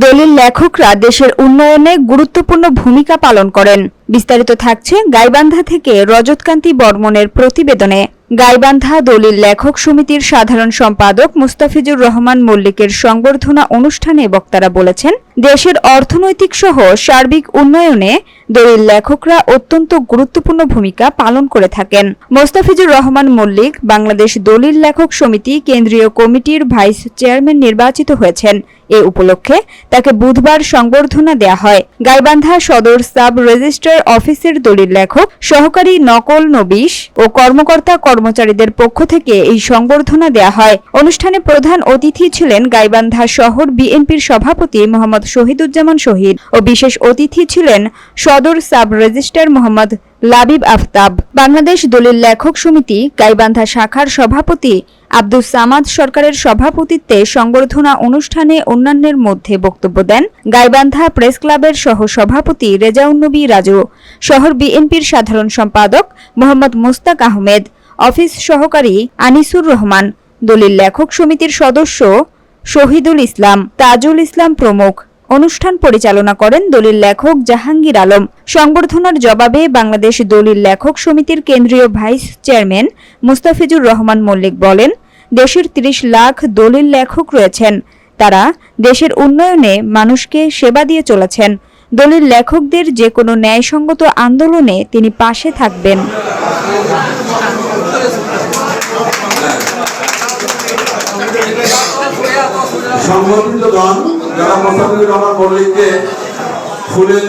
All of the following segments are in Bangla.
দলিল লেখকরা দেশের উন্নয়নে গুরুত্বপূর্ণ ভূমিকা পালন করেন। বিস্তারিত থাকছে গাইবান্ধা থেকে রজতকান্তি বর্মনের প্রতিবেদনে। গাইবান্ধা দলিল লেখক সমিতির সাধারণ সম্পাদক মুস্তাফিজুর রহমান মল্লিকের সংবর্ধনা অনুষ্ঠানে বক্তারা বলেছেন, দেশের অর্থনৈতিক সহ সার্বিক উন্নয়নে দলিল লেখকরা অত্যন্ত গুরুত্বপূর্ণ ভূমিকা পালন করে থাকেন। মুস্তাফিজুর রহমান মল্লিক বাংলাদেশ দলিল লেখক সমিতি কেন্দ্রীয় কমিটির ভাইস চেয়ারম্যান নির্বাচিত হয়েছেন। এ উপলক্ষে তাকে বুধবার সংবর্ধনা দেয়া হয়। গাইবান্ধা সদর সাব রেজিস্ট্রার অফিসের দলিল লেখক, সহকারী নকল নবিশ ও কর্মকর্তা কর্মচারীদের পক্ষ থেকে এই সংবর্ধনা দেয়া হয়। অনুষ্ঠানে প্রধান অতিথি ছিলেন গাইবান্ধা শহর বিএনপির সভাপতি মোহাম্মদ শহীদুজ্জামান শহীদ ও বিশেষ অতিথি ছিলেন সদর সাব রেজিস্ট্রার মোহাম্মদ লাবিব আফতাব। বাংলাদেশ দলিল লেখক সমিতি গাইবান্ধা শাখার সভাপতি আব্দুস সামাদ সরকারের সভাপতিত্বে সংবর্ধনা অনুষ্ঠানে অন্যান্যের মধ্যে বক্তব্য দেন গাইবান্ধা প্রেস ক্লাবের সহ সভাপতি রেজাউন্নবী রাজু, শহর বিএনপির সাধারণ সম্পাদক মোহাম্মদ মুস্তাক আহমেদ, অফিস সহকারী আনিসুর রহমান, দলিল লেখক সমিতির সদস্য শহীদুল ইসলাম, তাজুল ইসলাম প্রমুখ। অনুষ্ঠান পরিচালনা করেন দলিল লেখক জাহাঙ্গীর আলম। সংবর্ধনার জবাবে বাংলাদেশ দলিল লেখক সমিতির কেন্দ্রীয় ভাইস চেয়ারম্যান মুস্তাফিজুর রহমান মল্লিক বলেন, দেশের ৩০ লাখ দলিল লেখক রয়েছেন। তারা দেশের উন্নয়নে মানুষকে সেবা দিয়ে চলেছেন। দলিল লেখকদের যে কোনো ন্যায়সঙ্গত আন্দোলনে তিনি পাশে থাকবেন। সংগঠিতগণ যারা মুস্তাফিজুর রহমান মল্লিককে ফুলের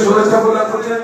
শুভেচ্ছা প্রদান করছেন।